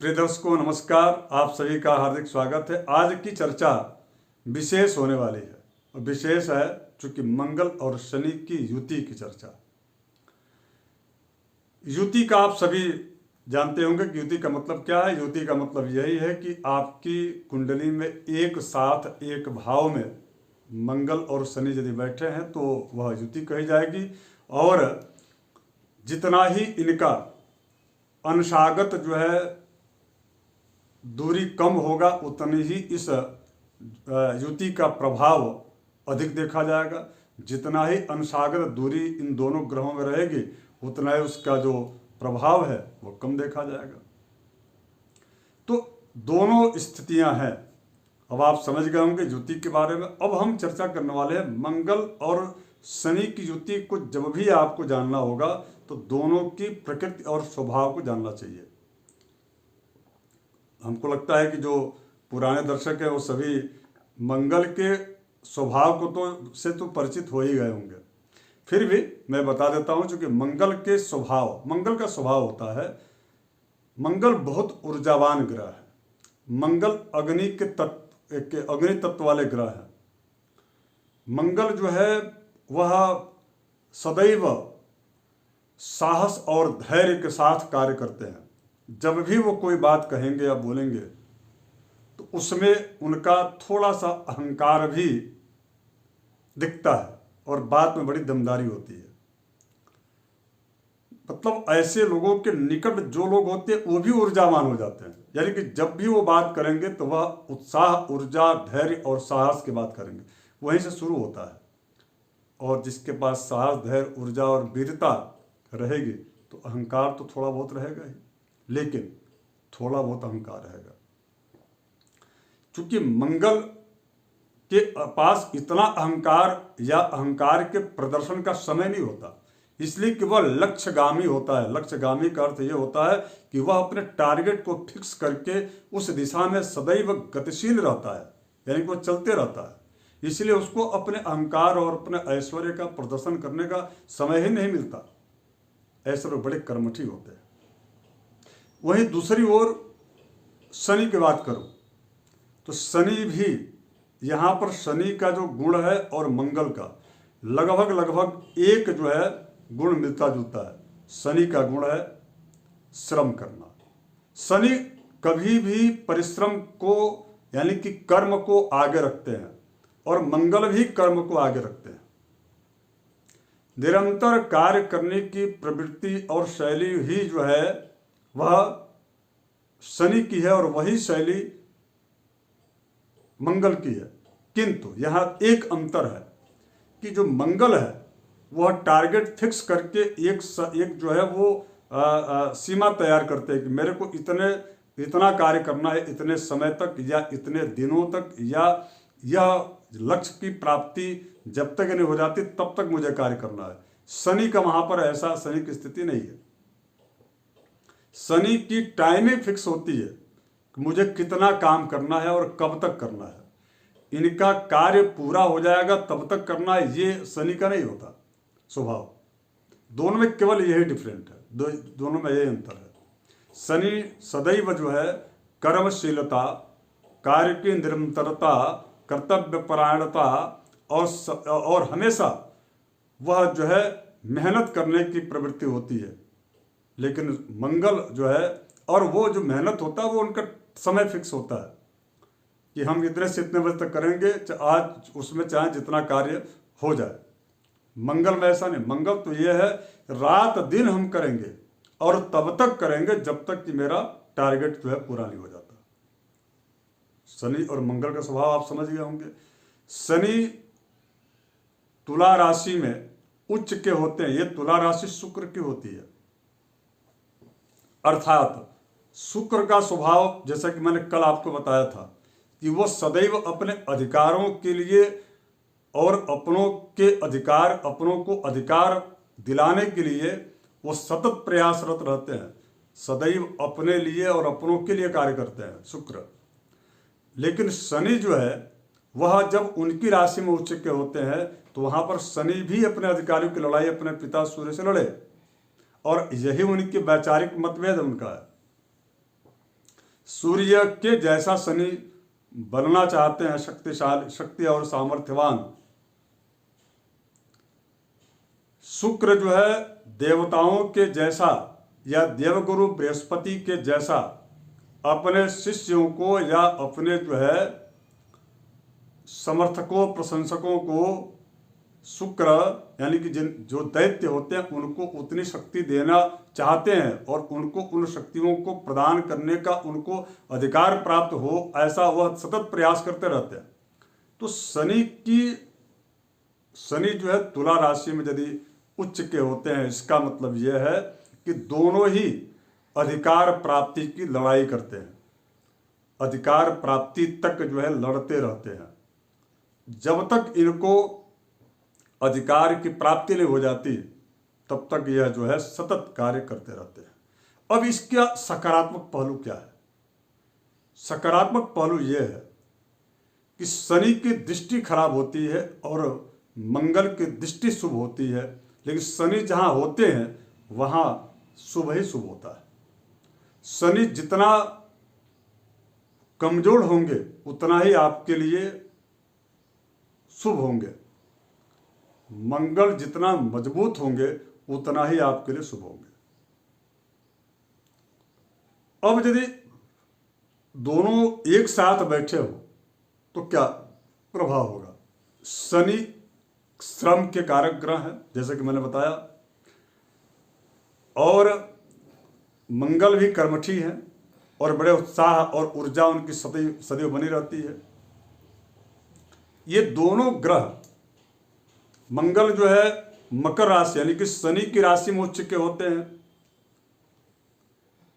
प्रिय दर्शकों नमस्कार, आप सभी का हार्दिक स्वागत है। आज की चर्चा विशेष होने वाली है और विशेष है चूंकि मंगल और शनि की युति की चर्चा। युति का आप सभी जानते होंगे कि युति का मतलब क्या है। युति का मतलब यही है कि आपकी कुंडली में एक साथ एक भाव में मंगल और शनि यदि बैठे हैं तो वह युति कही जाएगी। और जितना ही इनका अंशागत जो है दूरी कम होगा उतनी ही इस युति का प्रभाव अधिक देखा जाएगा। जितना ही अंशागत दूरी इन दोनों ग्रहों में रहेगी उतना ही उसका जो प्रभाव है वो कम देखा जाएगा। तो दोनों स्थितियां हैं। अब आप समझ गए होंगे युति के बारे में। अब हम चर्चा करने वाले हैं मंगल और शनि की युति को। जब भी आपको जानना होगा तो दोनों की प्रकृति और स्वभाव को जानना चाहिए। हमको लगता है कि जो पुराने दर्शक हैं वो सभी मंगल के स्वभाव को तो परिचित हो ही गए होंगे। फिर भी मैं बता देता हूं, चूंकि मंगल का स्वभाव होता है, मंगल बहुत ऊर्जावान ग्रह है। मंगल अग्नि तत्व वाले ग्रह है। मंगल जो है वह सदैव साहस और धैर्य के साथ कार्य करते हैं। जब भी वो कोई बात कहेंगे या बोलेंगे तो उसमें उनका थोड़ा सा अहंकार भी दिखता है और बात में बड़ी दमदारी होती है। मतलब ऐसे लोगों के निकट जो लोग होते हैं वो भी ऊर्जावान हो जाते हैं। यानी कि जब भी वो बात करेंगे तो वह उत्साह, ऊर्जा, धैर्य और साहस की बात करेंगे। वहीं से शुरू होता है। और जिसके पास साहस, धैर्य, ऊर्जा और वीरता रहेगी तो अहंकार तो थोड़ा बहुत रहेगा ही, लेकिन थोड़ा बहुत अहंकार रहेगा। क्योंकि मंगल के पास इतना अहंकार या अहंकार के प्रदर्शन का समय नहीं होता, इसलिए कि वह लक्ष्यगामी होता है। लक्ष्यगामी का अर्थ यह होता है कि वह अपने टारगेट को फिक्स करके उस दिशा में सदैव गतिशील रहता है, यानी कि वह चलते रहता है। इसलिए उसको अपने अहंकार और अपने ऐश्वर्य का प्रदर्शन करने का समय ही नहीं मिलता। ऐसे लोग बड़े कर्मठी होते हैं। वहीं दूसरी ओर शनि की बात करूं तो शनि भी यहाँ पर शनि का जो गुण है और मंगल का लगभग एक जो है गुण मिलता जुलता है। शनि का गुण है श्रम करना। शनि कभी भी परिश्रम को यानी कि कर्म को आगे रखते हैं और मंगल भी कर्म को आगे रखते हैं। निरंतर कार्य करने की प्रवृत्ति और शैली ही जो है वह शनि की है और वही शैली मंगल की है। किंतु यहाँ एक अंतर है कि जो मंगल है वह टारगेट फिक्स करके एक जो है वो सीमा तैयार करते हैं कि मेरे को इतना कार्य करना है, इतने समय तक या इतने दिनों तक, या यह लक्ष्य की प्राप्ति जब तक नहीं हो जाती तब तक मुझे कार्य करना है। शनि का वहां पर ऐसा शनि की स्थिति नहीं है। शनि की टाइमिंग फिक्स होती है कि मुझे कितना काम करना है और कब तक करना है। इनका कार्य पूरा हो जाएगा तब तक करना है, ये शनि का नहीं होता स्वभाव। दोनों में केवल यही डिफरेंट है, दोनों में यही अंतर है। शनि सदैव जो है कर्मशीलता, कार्य की निरंतरता, कर्तव्य परायणता और हमेशा वह जो है मेहनत करने की प्रवृत्ति होती है। लेकिन मंगल जो है, और वो जो मेहनत होता है वो उनका समय फिक्स होता है कि हम इतने से इतने बजे तक करेंगे, आज उसमें चाहे जितना कार्य हो जाए। मंगल में ऐसा नहीं। मंगल तो ये है रात दिन हम करेंगे और तब तक करेंगे जब तक कि मेरा टारगेट जो है पूरा नहीं हो जाता। शनि और मंगल का स्वभाव आप समझ गए होंगे। शनि तुला राशि में उच्च के होते हैं। ये तुला राशि शुक्र की होती है। अर्थात शुक्र का स्वभाव, जैसा कि मैंने कल आपको बताया था, कि वो सदैव अपने अधिकारों के लिए और अपनों को अधिकार दिलाने के लिए वो सतत प्रयासरत रहते हैं। सदैव अपने लिए और अपनों के लिए कार्य करते हैं शुक्र। लेकिन शनि जो है वह जब उनकी राशि में उच्च के होते हैं तो वहां पर शनि भी अपने अधिकारियों की लड़ाई अपने पिता सूर्य से लड़े, और यही उनकी वैचारिक मतभेद उनका है। सूर्य के जैसा शनि बनना चाहते हैं, शक्तिशाली, शक्ति और सामर्थ्यवान। शुक्र जो है देवताओं के जैसा या देवगुरु बृहस्पति के जैसा अपने शिष्यों को या अपने जो है समर्थकों, प्रशंसकों को, शुक्र यानी कि जिन जो दैत्य होते हैं उनको उतनी शक्ति देना चाहते हैं और उनको उन शक्तियों को प्रदान करने का उनको अधिकार प्राप्त हो, ऐसा वह सतत प्रयास करते रहते हैं। तो शनि जो है तुला राशि में यदि उच्च के होते हैं, इसका मतलब यह है कि दोनों ही अधिकार प्राप्ति की लड़ाई करते हैं, अधिकार प्राप्ति तक जो है लड़ते रहते हैं। जब तक इनको अधिकार की प्राप्ति नहीं हो जाती तब तक यह जो है सतत कार्य करते रहते हैं। अब इसका सकारात्मक पहलू क्या है? सकारात्मक पहलू यह है कि शनि की दृष्टि खराब होती है और मंगल की दृष्टि शुभ होती है, लेकिन शनि जहां होते हैं वहां शुभ ही शुभ होता है। शनि जितना कमजोर होंगे उतना ही आपके लिए शुभ होंगे, मंगल जितना मजबूत होंगे उतना ही आपके लिए शुभ होंगे। अब यदि दोनों एक साथ बैठे हो तो क्या प्रभाव होगा? शनि श्रम के कारक ग्रह है जैसे कि मैंने बताया, और मंगल भी कर्मठी है और बड़े उत्साह और ऊर्जा उनकी सदैव बनी रहती है। ये दोनों ग्रह, मंगल जो है मकर राशि यानी कि शनि की राशि में उच्च के होते हैं,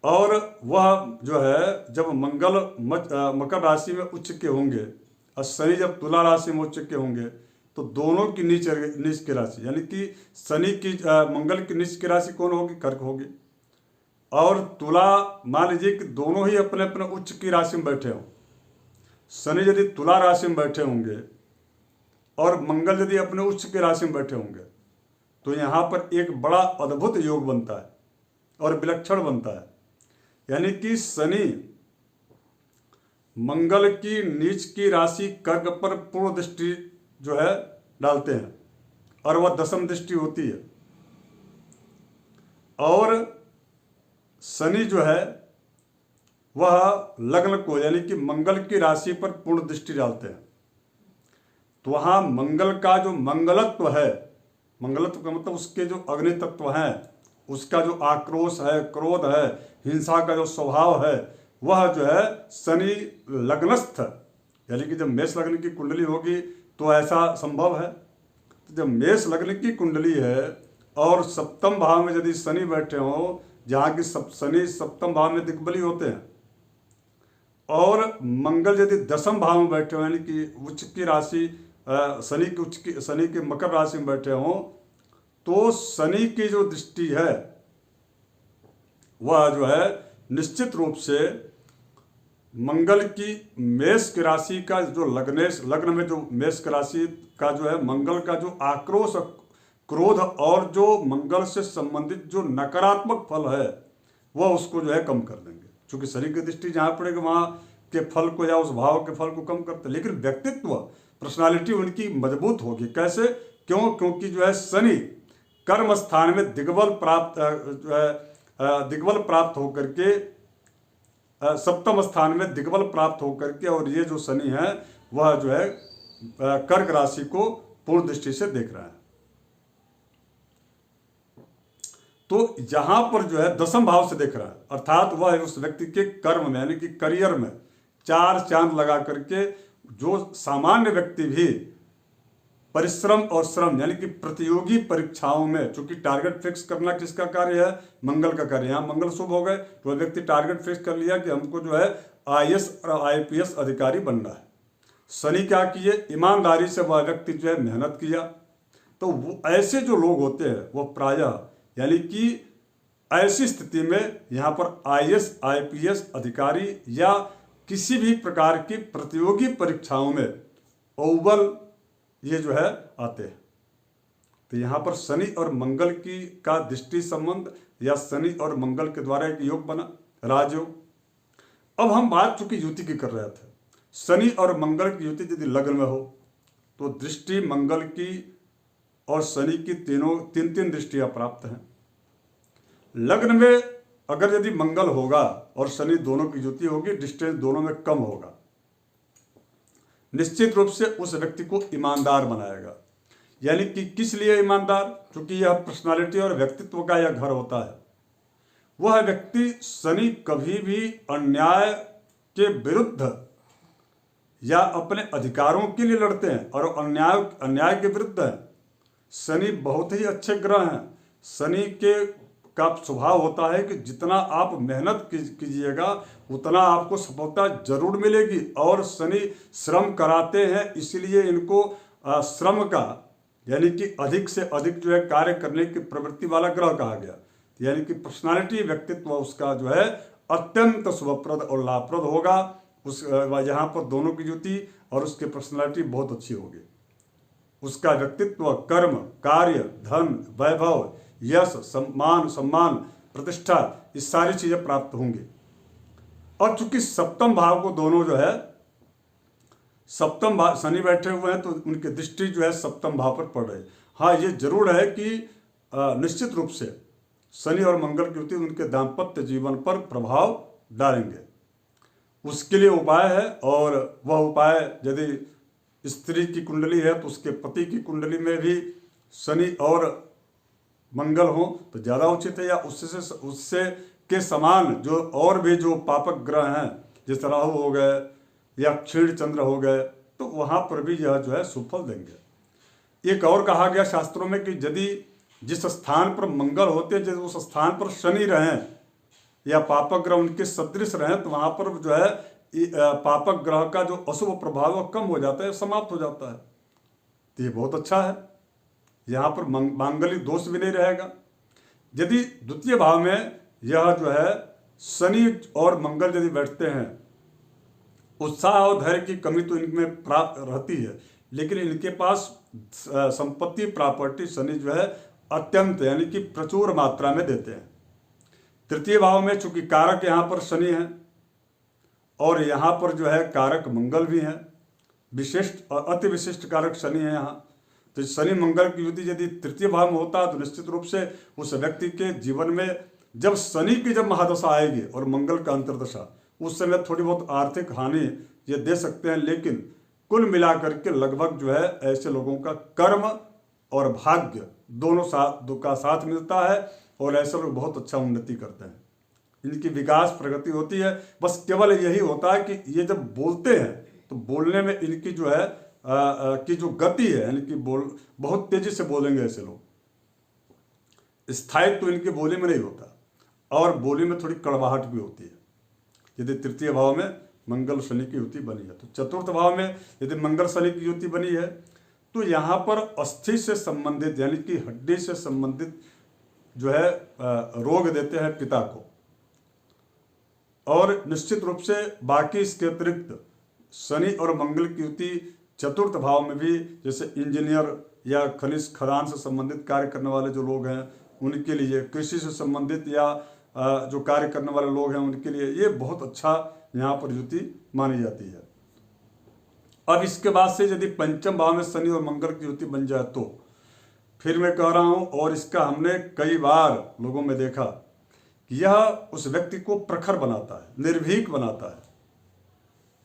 और वह जो है जब मंगल मकर राशि में उच्च के होंगे और शनि जब तुला राशि में उच्च के होंगे तो दोनों की नीच की राशि यानी कि शनि की मंगल की नीच की राशि कौन होगी? कर्क होगी। और तुला मान लीजिए कि दोनों ही अपने अपने उच्च की राशि में बैठे हों, शनि यदि तुला राशि में बैठे होंगे और मंगल यदि अपने उच्च की राशि में बैठे होंगे तो यहाँ पर एक बड़ा अद्भुत योग बनता है और विलक्षण बनता है। यानी कि शनि मंगल की नीच की राशि कर्क पर पूर्ण दृष्टि जो है डालते हैं और वह दशम दृष्टि होती है, और शनि जो है वह लग्न को यानी कि मंगल की राशि पर पूर्ण दृष्टि डालते हैं। तो वहाँ मंगल का जो मंगलत्व है, मंगलत्व का मतलब उसके जो अग्नि तत्व हैं, उसका जो आक्रोश है, क्रोध है, हिंसा का जो स्वभाव है, वह जो है शनि लग्नस्थ यानी कि जब मेष लग्न की कुंडली होगी तो ऐसा संभव है। तो जब मेष लग्न की कुंडली है और सप्तम भाव में यदि शनि बैठे हो, जहाँ की शनि सप्तम भाव में दिग्बली होते हैं, और मंगल यदि दशम भाव में बैठे हो यानी कि उच्च की राशि शनि की मकर राशि में बैठे हो, तो शनि की जो दृष्टि है वह जो है निश्चित रूप से मंगल की मेष की राशि का जो लग्न में जो मेष की राशि का जो है मंगल का जो आक्रोश, क्रोध और जो मंगल से संबंधित जो नकारात्मक फल है वह उसको जो है कम कर देंगे। क्योंकि शनि की दृष्टि जहाँ पड़ेगी वहाँ के फल को या उस भाव के फल को कम करते, लेकिन व्यक्तित्व, पर्सनालिटी उनकी मजबूत होगी। कैसे? क्योंकि जो है शनि कर्म स्थान में दिग्बल प्राप्त होकर के सप्तम स्थान में दिग्बल प्राप्त होकर के, और ये जो शनि है वह जो है कर्क राशि को पूर्ण दृष्टि से देख रहा है। तो यहां पर जो है दशम भाव से देख रहा है, अर्थात वह उस व्यक्ति के कर्म में यानी कि करियर में 4 चांद लगा करके, जो सामान्य व्यक्ति भी परिश्रम और श्रम यानी कि प्रतियोगी परीक्षाओं में, चूंकि टारगेट फिक्स करना किसका कार्य है? मंगल का कार्य। यहाँ मंगल शुभ हो गए तो व्यक्ति टारगेट फिक्स कर लिया कि हमको जो है IAS और IPS अधिकारी बनना है। शनि क्या किए? ईमानदारी से वह व्यक्ति जो है मेहनत किया। तो वो ऐसे जो लोग होते हैं वो प्रायः यानी कि ऐसी स्थिति में यहाँ पर IAS IPS अधिकारी या किसी भी प्रकार की प्रतियोगी परीक्षाओं में अव्वल ये जो है आते हैं। तो यहाँ पर शनि और मंगल की का दृष्टि संबंध या शनि और मंगल के द्वारा एक योग बना, राजयोग। अब हम बात चूंकि युति की कर रहे थे, शनि और मंगल की युति यदि लग्न में हो तो दृष्टि मंगल की और शनि की तीन तीन दृष्टियां प्राप्त हैं। लग्न में अगर यदि मंगल होगा और शनि दोनों की युति होगी, डिस्टेंस दोनों में कम होगा, निश्चित रूप से उस व्यक्ति को ईमानदार बनाएगा। यानी कि किस लिए ईमानदार? क्योंकि यह पर्सनालिटी और व्यक्तित्व का यह घर होता है। वह व्यक्ति, शनि कभी भी अन्याय के विरुद्ध या अपने अधिकारों के लिए लड़ते हैं और अन्याय के विरुद्ध हैं। शनि बहुत ही अच्छे ग्रह हैं। शनि का स्वभाव होता है कि जितना आप मेहनत कीजिएगा उतना आपको सफलता जरूर मिलेगी, और शनि श्रम कराते हैं, इसलिए इनको श्रम का यानी कि अधिक से अधिक जो है कार्य करने की प्रवृत्ति वाला ग्रह कहा गया। यानी कि पर्सनालिटी, व्यक्तित्व उसका जो है अत्यंत शुभप्रद और लाभप्रद होगा। उस यहाँ पर दोनों की युति और उसकी पर्सनालिटी बहुत अच्छी होगी। उसका व्यक्तित्व, कर्म, कार्य, धन, वैभव, यश, सम्मान, प्रतिष्ठा, ये सारी चीजें प्राप्त होंगी। और चूंकि सप्तम भाव को दोनों जो है, सप्तम भाव शनि बैठे हुए हैं तो उनकी दृष्टि जो है सप्तम भाव पर पड़ रही है। हाँ, ये जरूर है कि निश्चित रूप से शनि और मंगल की युति उनके दाम्पत्य जीवन पर प्रभाव डालेंगे। उसके लिए उपाय है, और वह उपाय यदि स्त्री की कुंडली है तो उसके पति की कुंडली में भी शनि और मंगल हो तो ज़्यादा उचित है, या उससे के समान जो और भी जो पापक ग्रह हैं, जैसे राहु हो गए या क्षीण चंद्र हो गए, तो वहाँ पर भी यह जो है सुफल देंगे। एक और कहा गया शास्त्रों में कि यदि जिस स्थान पर मंगल होते हैं, यदि उस स्थान पर शनि रहें या पापक ग्रह उनके सदृश रहें, तो वहाँ पर जो है पापक ग्रह का जो अशुभ प्रभाव कम हो जाता है, समाप्त हो जाता है। तो ये बहुत अच्छा है, यहाँ पर मांगलिक दोष भी नहीं रहेगा। यदि द्वितीय भाव में यह जो है शनि और मंगल यदि बैठते हैं, उत्साह और धैर्य की कमी तो इनमें प्राप्त रहती है, लेकिन इनके पास संपत्ति, प्रॉपर्टी शनि जो है अत्यंत यानी कि प्रचुर मात्रा में देते हैं। तृतीय भाव में चूंकि कारक यहाँ पर शनि है और यहाँ पर जो है कारक मंगल भी हैं, विशिष्ट और अति विशिष्ट कारक शनि है यहाँ। तो शनि मंगल की युति यदि तृतीय भाव में होता है तो निश्चित रूप से उस व्यक्ति के जीवन में जब शनि की जब महादशा आएगी और मंगल का अंतर्दशा, उस समय थोड़ी बहुत आर्थिक हानि ये दे सकते हैं, लेकिन कुल मिलाकर के लगभग जो है ऐसे लोगों का कर्म और भाग्य दोनों का साथ मिलता है और ऐसे लोग बहुत अच्छा उन्नति करते हैं। इनकी विकास प्रगति होती है। बस केवल यही होता है कि ये जब बोलते हैं तो बोलने में इनकी जो है की जो गति है, यानी कि बहुत तेजी से बोलेंगे ऐसे लोग, स्थायित्व तो इनकी बोली में नहीं होता और बोली में थोड़ी कड़वाहट भी होती है। यदि तृतीय भाव में मंगल शनि की युति बनी है, तो चतुर्थ भाव में यदि मंगल शनि की युति बनी है तो यहाँ पर अस्थि से संबंधित यानी कि हड्डी से संबंधित जो है रोग देते हैं पिता को। और निश्चित रूप से बाकी इसके अतिरिक्त शनि और मंगल की युति चतुर्थ भाव में भी, जैसे इंजीनियर या खनिज खदान से संबंधित कार्य करने वाले जो लोग हैं उनके लिए, कृषि से संबंधित या जो कार्य करने वाले लोग हैं उनके लिए ये बहुत अच्छा यहाँ पर युति मानी जाती है। अब इसके बाद से यदि पंचम भाव में शनि और मंगल की युति बन जाए तो फिर मैं कह रहा हूँ, और इसका हमने कई बार लोगों में देखा कि यह उस व्यक्ति को प्रखर बनाता है, निर्भीक बनाता है,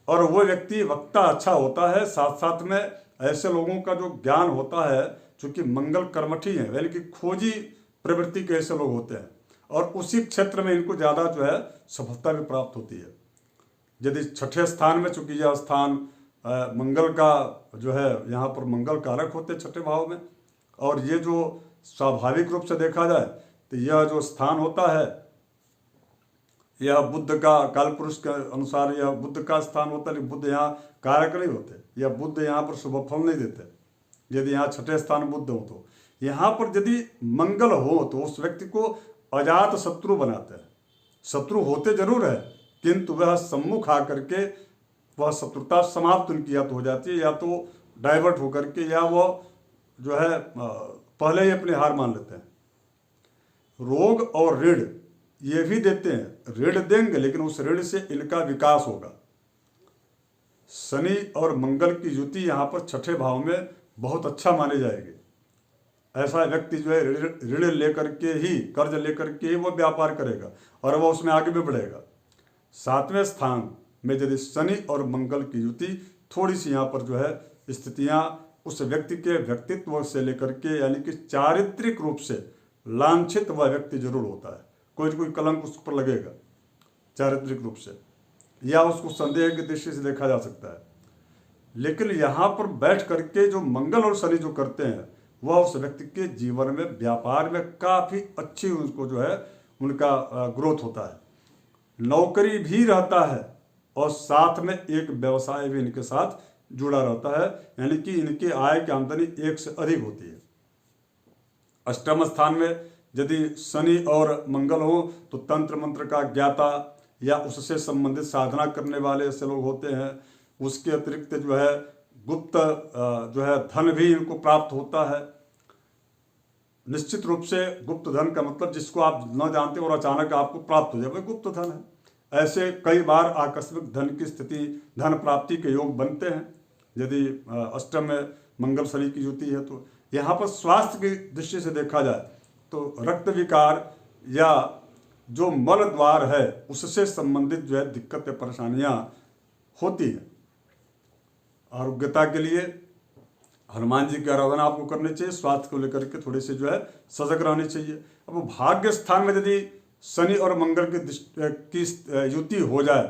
और वो व्यक्ति वक्ता अच्छा होता है। साथ साथ में ऐसे लोगों का जो ज्ञान होता है, चूंकि मंगल कर्मठी है यानी कि खोजी प्रवृत्ति के ऐसे लोग होते हैं, और उसी क्षेत्र में इनको ज़्यादा जो है सफलता भी प्राप्त होती है। यदि छठे स्थान में, चूंकि यह स्थान मंगल का जो है यहाँ पर मंगल कारक होते छठे भाव में, और ये जो स्वाभाविक रूप से देखा जाए तो यह जो स्थान होता है यह बुद्ध का, काल पुरुष के अनुसार यह बुद्ध का स्थान होता है, लेकिन बुद्ध यहाँ कारक नहीं होते, या बुद्ध यहाँ पर शुभ फल नहीं देते। यदि यहाँ छठे स्थान बुद्ध हो तो यहाँ पर यदि मंगल हो तो उस व्यक्ति को अजात शत्रु बनाते हैं। शत्रु होते जरूर है, किंतु वह सम्मुख आकर के वह शत्रुता समाप्त उनकी या तो हो जाती है, या तो डाइवर्ट होकर के, या वो जो है पहले ही अपनी हार मान लेते हैं। रोग और ऋण ये भी देते हैं, ऋण देंगे, लेकिन उस ऋण से इनका विकास होगा। शनि और मंगल की युति यहाँ पर छठे भाव में बहुत अच्छा मानी जाएगी। ऐसा व्यक्ति जो है ऋण लेकर के ही, कर्ज लेकर के ही वो व्यापार करेगा और वह उसमें आगे भी बढ़ेगा। 7वें स्थान में यदि शनि और मंगल की युति, थोड़ी सी यहाँ पर जो है स्थितियाँ उस व्यक्ति के व्यक्तित्व से लेकर के, यानी कि चारित्रिक रूप से लांछित वह व्यक्ति जरूर होता है। कोई न कोई कलंक उस पर लगेगा चारित्रिक रूप से, या उसको संदेह की दृष्टि से देखा जा सकता है। लेकिन यहाँ पर बैठ करके जो मंगल और शनि जो करते हैं, वह उस व्यक्ति के जीवन में, व्यापार में काफ़ी अच्छी उनको जो है उनका ग्रोथ होता है। नौकरी भी रहता है और साथ में एक व्यवसाय भी इनके साथ जुड़ा रहता है, यानी कि इनकी आय की आमदनी एक से अधिक होती है। अष्टम स्थान में यदि शनि और मंगल हो तो तंत्र मंत्र का ज्ञाता या उससे संबंधित साधना करने वाले ऐसे लोग होते हैं। उसके अतिरिक्त जो है गुप्त जो है धन भी इनको प्राप्त होता है। निश्चित रूप से गुप्त धन का मतलब जिसको आप न जानते और अचानक आपको प्राप्त हो जाए, वह गुप्त धन है। ऐसे कई बार आकस्मिक धन की स्थिति, धन प्राप्ति के योग बनते हैं यदि अष्टम में मंगल शनि की युति है। तो यहाँ पर स्वास्थ्य की दृष्टि से देखा जाए तो रक्त विकार या जो मल द्वार है उससे संबंधित जो है दिक्कतें, परेशानियाँ होती हैं। आरोग्यता के लिए हनुमान जी की आराधना आपको करनी चाहिए। स्वास्थ्य को लेकर के थोड़े से जो है सजग रहनी चाहिए। अब भाग्य स्थान में यदि शनि और मंगल की युति हो जाए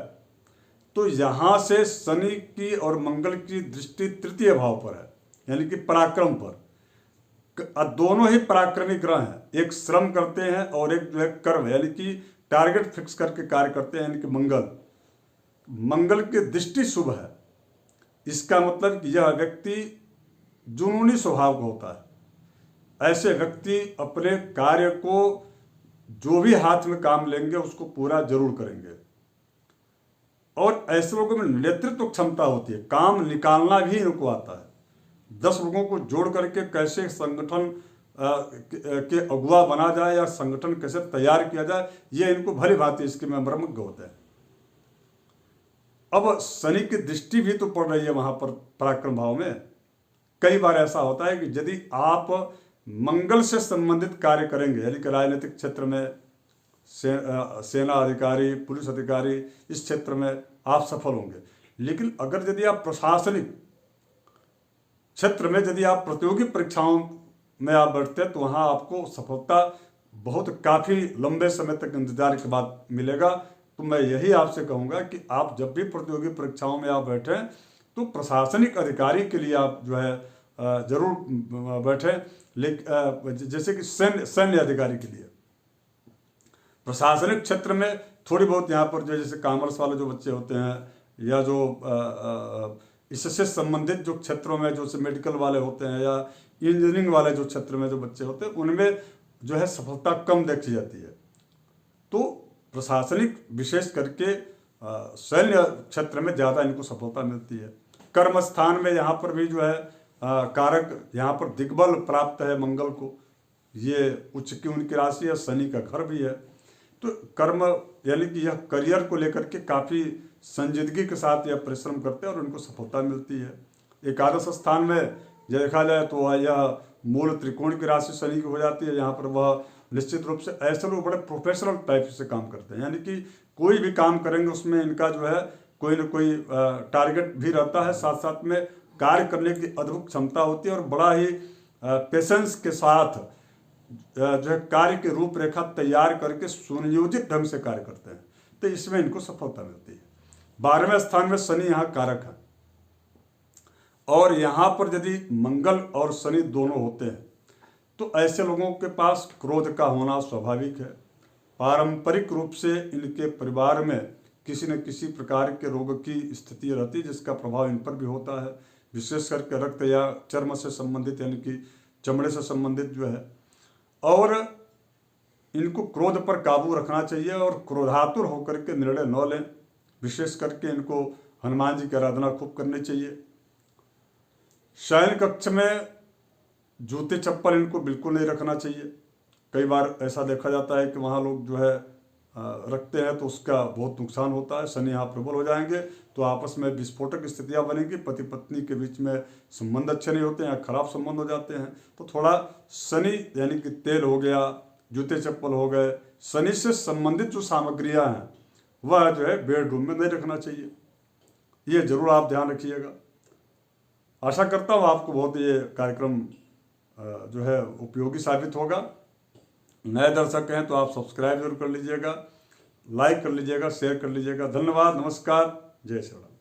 तो यहाँ से शनि की और मंगल की दृष्टि तृतीय भाव पर है, यानी कि पराक्रम पर। दोनों ही पराक्रमी ग्रह हैं, एक श्रम करते हैं और एक जो है कर्म, यानी कि टारगेट फिक्स करके कार्य करते हैं। यानी कि मंगल की दृष्टि शुभ है। इसका मतलब कि यह व्यक्ति जुनूनी स्वभाव का होता है। ऐसे व्यक्ति अपने कार्य को जो भी हाथ में काम लेंगे उसको पूरा जरूर करेंगे। और ऐसे लोगों में नेतृत्व क्षमता होती है, काम निकालना भी इनको आता है। 10 लोगों को जोड़ करके कैसे संगठन के अगुवा बना जाए या संगठन कैसे तैयार किया जाए, ये इनको भली भांति इसके में मर्मज्ञ होते हैं। अब शनि की दृष्टि भी तो पड़ रही है वहां पर पराक्रम भाव में। कई बार ऐसा होता है कि यदि आप मंगल से संबंधित कार्य करेंगे, यानी कि राजनीतिक क्षेत्र में, सेना अधिकारी, पुलिस अधिकारी, इस क्षेत्र में आप सफल होंगे। लेकिन अगर यदि आप प्रशासनिक क्षेत्र में, यदि आप प्रतियोगी परीक्षाओं में आप बैठते हैं तो वहाँ आपको सफलता बहुत काफ़ी लंबे समय तक इंतजार के बाद मिलेगा। तो मैं यही आपसे कहूँगा कि आप जब भी प्रतियोगी परीक्षाओं में आप बैठें तो प्रशासनिक अधिकारी के लिए आप जो है जरूर बैठें। लेकिन जैसे कि सैन्य अधिकारी के लिए प्रशासनिक क्षेत्र में थोड़ी बहुत यहाँ पर जो जैसे कॉमर्स वाले जो बच्चे होते हैं या जो इससे संबंधित जो क्षेत्रों में जो मेडिकल वाले होते हैं या इंजीनियरिंग वाले जो क्षेत्र में जो बच्चे होते हैं उनमें जो है सफलता कम देखी जाती है। तो प्रशासनिक विशेष करके सैन्य क्षेत्र में ज़्यादा इनको सफलता मिलती है। कर्म स्थान में यहाँ पर भी जो है कारक, यहाँ पर दिग्बल प्राप्त है मंगल को, ये उच्च की उनकी राशि है, शनि का घर भी है। तो कर्म यानी कि यह करियर को लेकर के काफ़ी संजीदगी के साथ यह परिश्रम करते हैं और उनको सफलता मिलती है। एकादश स्थान में देखा जाए तो यह मूल त्रिकोण की राशि शनि की हो जाती है। यहाँ पर वह निश्चित रूप से ऐसे लोग बड़े प्रोफेशनल टाइप से काम करते हैं, यानी कि कोई भी काम करेंगे उसमें इनका जो है कोई ना कोई टारगेट भी रहता है, साथ साथ में कार्य करने की अद्भुत क्षमता होती है और बड़ा ही पेशेंस के साथ जो है कार्य की रूपरेखा तैयार करके सुनियोजित ढंग से कार्य करते हैं। तो इसमें इनको सफलता मिलती है। 12वें स्थान में शनि यहाँ कारक है और यहाँ पर यदि मंगल और शनि दोनों होते हैं तो ऐसे लोगों के पास क्रोध का होना स्वाभाविक है। पारंपरिक रूप से इनके परिवार में किसी न किसी प्रकार के रोग की स्थिति रहती है जिसका प्रभाव इन पर भी होता है, विशेष करके रक्त या चर्म से संबंधित, यानी कि चमड़े से संबंधित जो है। और इनको क्रोध पर काबू रखना चाहिए और क्रोधातुर होकर के निर्णय न लें। विशेष करके इनको हनुमान जी की आराधना खूब करनी चाहिए। शयन कक्ष में जूते चप्पल इनको बिल्कुल नहीं रखना चाहिए। कई बार ऐसा देखा जाता है कि वहाँ लोग जो है रखते हैं तो उसका बहुत नुकसान होता है। शनि यहाँ प्रबल हो जाएंगे तो आपस में विस्फोटक स्थितियाँ बनेंगी, पति पत्नी के बीच में संबंध अच्छे नहीं होते हैं, खराब संबंध हो जाते हैं। तो थोड़ा शनि यानी कि तेल हो गया, जूते चप्पल हो गए, शनि से संबंधित जो सामग्रियाँ हैं वह जो है बेडरूम में नहीं रखना चाहिए। ये जरूर आप ध्यान रखिएगा। आशा करता हूँ आपको बहुत ये कार्यक्रम जो है उपयोगी साबित होगा। नए दर्शक हैं तो आप सब्सक्राइब जरूर कर लीजिएगा, लाइक कर लीजिएगा, शेयर कर लीजिएगा। धन्यवाद, नमस्कार, जय श्री राम।